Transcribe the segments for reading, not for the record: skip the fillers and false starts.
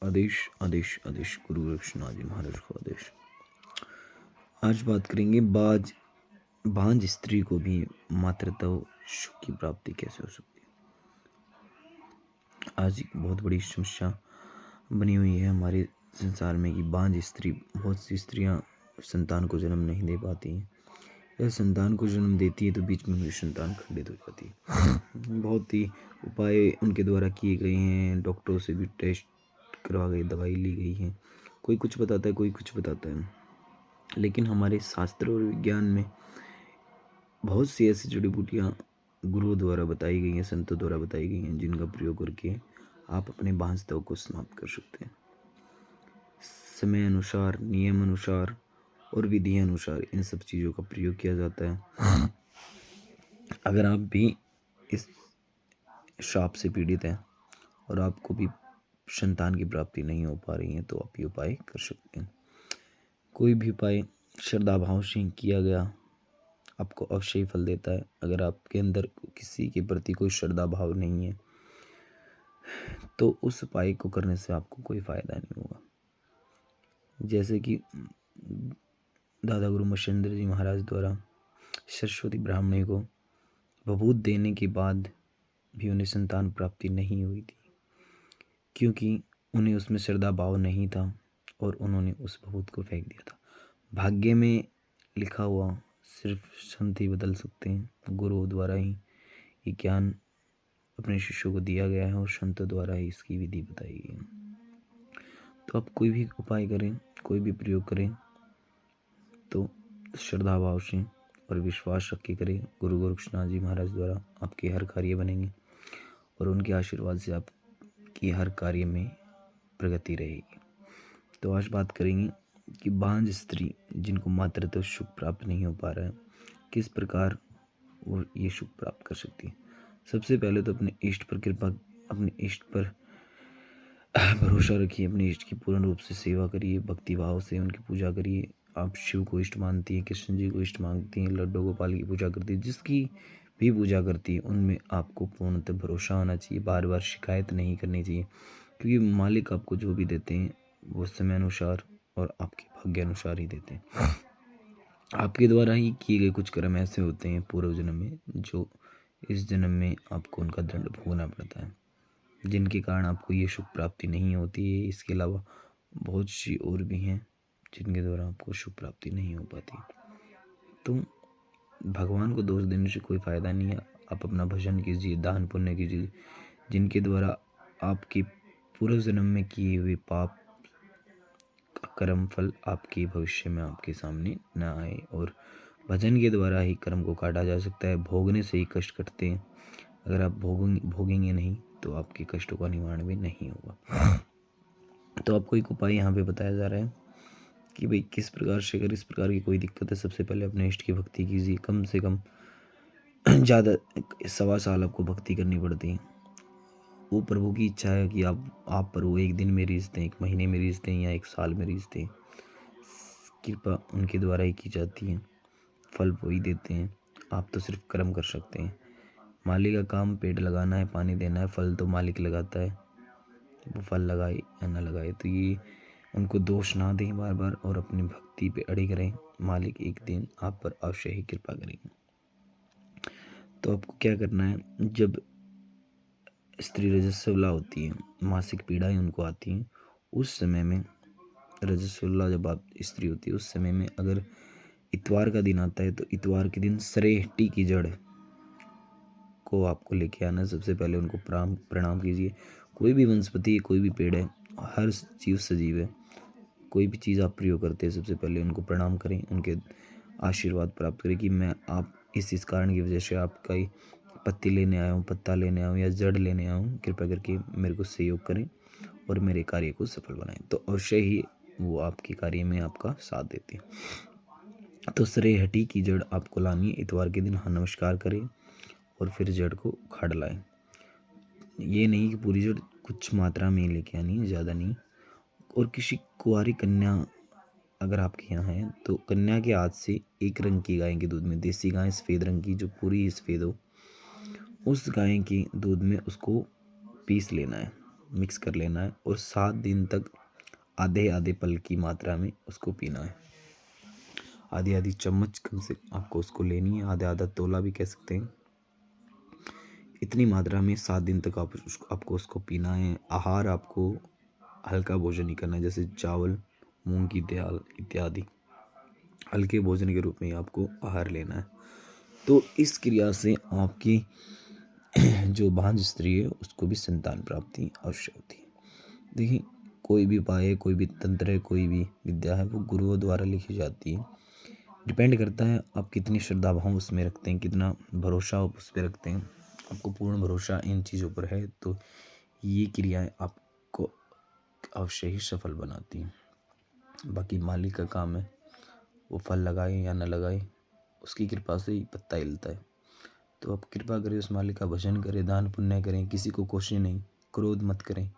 आदेश आदेश आदेश गुरु रक्षनाथ जी महाराज को आदेश। आज बात करेंगे बांझ स्त्री को भी मातृत्व सुख की प्राप्ति कैसे हो सकती है। आज एक बहुत बड़ी समस्या बनी हुई है हमारे संसार में कि बांझ स्त्री, बहुत सी स्त्रियां संतान को जन्म नहीं दे पाती हैं या संतान को जन्म देती है तो बीच में उनकी संतान खंडित हो जाती है। बहुत ही उपाय उनके द्वारा किए गए हैं, डॉक्टरों से भी टेस्ट करवा गई, दवाई ली गई है, कोई कुछ बताता है कोई कुछ बताता है, लेकिन हमारे शास्त्र और विज्ञान में बहुत सी ऐसी जड़ी बूटियाँ गुरुओं द्वारा बताई गई हैं, संतों द्वारा बताई गई हैं, जिनका प्रयोग करके आप अपने बांझत्व को समाप्त कर सकते हैं। समय अनुसार, नियम अनुसार और विधि अनुसार इन सब चीज़ों का प्रयोग किया जाता है। अगर आप भी इस शाप से पीड़ित हैं और आपको भी संतान की प्राप्ति नहीं हो पा रही है तो आप ये उपाय कर सकते हैं। कोई भी उपाय श्रद्धा भाव से किया गया आपको अवश्य ही फल देता है। अगर आपके अंदर किसी के प्रति कोई श्रद्धा भाव नहीं है तो उस उपाय को करने से आपको कोई फायदा नहीं होगा। जैसे कि दादा गुरु मच्छिंद्र जी महाराज द्वारा सरस्वती ब्राह्मणी को बबूत देने के बाद भी उन्हें संतान प्राप्ति नहीं हुई थी, क्योंकि उन्हें उसमें श्रद्धा भाव नहीं था और उन्होंने उस बबूत को फेंक दिया था। भाग्य में लिखा हुआ सिर्फ संत ही बदल सकते हैं। गुरु द्वारा ही ये ज्ञान अपने शिष्यों को दिया गया है और संतों द्वारा ही इसकी विधि बताई गई है। तो आप कोई भी उपाय करें, कोई भी प्रयोग करें तो श्रद्धा भाव से और विश्वास रख के करें। गुरु गोरक्षनाथ जी महाराज द्वारा आपके हर कार्य बनेंगे और उनके आशीर्वाद से आपकी हर कार्य में प्रगति रहेगी। तो आज बात करेंगे कि बांझ स्त्री जिनको मातृत्व सुख प्राप्त नहीं हो पा रहा है, किस प्रकार वो ये सुख प्राप्त कर सकती है। सबसे पहले तो अपने इष्ट पर कृपा, अपने इष्ट पर भरोसा रखिए, अपने इष्ट की पूर्ण रूप से सेवा करिए, भक्ति भाव से उनकी पूजा करिए। आप शिव को इष्ट मानती हैं, कृष्ण जी को इष्ट मानती हैं, लड्डू गोपाल की पूजा करती है, जिसकी भी पूजा करती है उनमें आपको पूर्णतः भरोसा होना चाहिए। बार बार शिकायत नहीं करनी चाहिए, क्योंकि मालिक आपको जो भी देते हैं वो समय अनुसार और आपके भाग्य अनुसार ही देते हैं। आपके द्वारा ही किए गए कुछ कर्म ऐसे होते हैं पूर्व जन्म में, जो इस जन्म में आपको उनका दंड भोगना पड़ता है, जिनके कारण आपको ये सुख प्राप्ति नहीं होती है। इसके अलावा बहुत सी और भी हैं जिनके द्वारा आपको सुख प्राप्ति नहीं हो पाती। तो भगवान को दोष देने से कोई फ़ायदा नहीं है। आप अपना भजन कीजिए, दान पुण्य कीजिए, जिनके द्वारा आपके पूर्व जन्म में किए हुए पाप का कर्म फल आपके भविष्य में आपके सामने न आए। और भजन के द्वारा ही कर्म को काटा जा सकता है। भोगने से ही कष्ट कटते हैं। अगर आप भोगेंगे नहीं तो आपके कष्टों का निवारण भी नहीं होगा। तो आपको एक उपाय यहाँ पे बताया जा रहा है कि भाई किस प्रकार से, अगर इस प्रकार की कोई दिक्कत है, सबसे पहले अपने इष्ट की भक्ति कीजिए। कम से कम ज़्यादा 1.25 साल आपको भक्ति करनी पड़ती है। वो प्रभु की इच्छा है कि आप पर वो 1 दिन में रिश्ते हैं, 1 महीने में रिश्ते हैं या 1 साल में रिश्ते हैं। कृपा उनके द्वारा ही की जाती है, फल वो ही देते हैं। आप तो सिर्फ कर्म कर सकते हैं। मालिक का काम पेड़ लगाना है, पानी देना है, फल तो मालिक लगाता है। वो फल लगाए या ना लगाए, तो ये उनको दोष ना दें बार बार और अपनी भक्ति पे अड़े करें। मालिक एक दिन आप पर अवश्य ही कृपा करेंगे। तो आपको क्या करना है, जब स्त्री रजस्वला होती है, मासिक पीड़ाएं उनको आती हैं, उस समय में रजस्वला जब आप स्त्री होती है, उस समय में अगर इतवार का दिन आता है तो इतवार के दिन सरेहटी की जड़ को आपको लेके आना। सबसे पहले उनको प्रणाम कीजिए। कोई भी वनस्पति, कोई भी पेड़ है, हर जीव सजीव है, कोई भी चीज़ आप प्रयोग करते हैं, सबसे पहले उनको प्रणाम करें, उनके आशीर्वाद प्राप्त करें कि मैं आप इस कारण की वजह से आपका ही पत्ती लेने आया हूँ, पत्ता लेने आया हूँ या जड़ लेने आया हूँ, कृपया करके मेरे को सहयोग करें और मेरे कार्य को सफल बनाएं। तो अवश्य ही वो आपके कार्य में आपका साथ देते हैं। तो सरेहटी की जड़ आपको लानी है। इतवार के दिन नमस्कार करें और फिर जड़ को उखाड़ लाएं। ये नहीं कि पूरी जड़, कुछ मात्रा में लेके आनी है, ज़्यादा नहीं। और किसी कुंवारी कन्या अगर आपके यहाँ है तो कन्या के हाथ से 1 रंग की गाय के दूध में, देसी गाय सफ़ेद रंग की जो पूरी सफ़ेद हो, उस गाय के दूध में उसको पीस लेना है। मिक्स कर लेना है और 7 दिन तक आधे आधे पल की मात्रा में उसको पीना है। आधी आधी चम्मच कम से आपको उसको लेनी है, आधा आधा तोला भी कह सकते हैं। इतनी मात्रा में 7 दिन तक आपको उसको पीना है। आहार आपको हल्का भोजन ही करना है, जैसे चावल, मूंग की दाल इत्यादि हल्के भोजन के रूप में आपको आहार लेना है। तो इस क्रिया से आपकी जो बांझ स्त्री है उसको भी संतान प्राप्ति अवश्य होती है। देखिए, कोई भी उपाय है, कोई भी तंत्र है, कोई भी विद्या है, वो गुरुओं द्वारा लिखी जाती है। डिपेंड करता है आप कितनी श्रद्धा भाव उसमें रखते हैं, कितना भरोसा आप उस पर रखते हैं। आपको पूर्ण भरोसा इन चीज़ों पर है तो ये क्रियाएं आपको अवश्य ही सफल बनाती हैं। बाकी मालिक का काम है, वो फल लगाए या न लगाए, उसकी कृपा से ही पत्ता हिलता है। तो आप कृपा करें, उस मालिक का भजन करें, दान पुण्य करें, किसी को कोशे नहीं, क्रोध मत करें,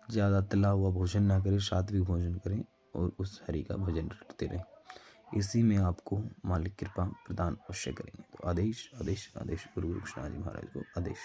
ज़्यादा तला हुआ भोजन ना करें, सात्विक भोजन करें और उस हरि का भजन करते रहें। इसी में आपको मालिक कृपा प्रदान अवश्य करेंगे। तो आदेश आदेश आदेश गुरु गोरक्षनाथ जी महाराज को आदेश।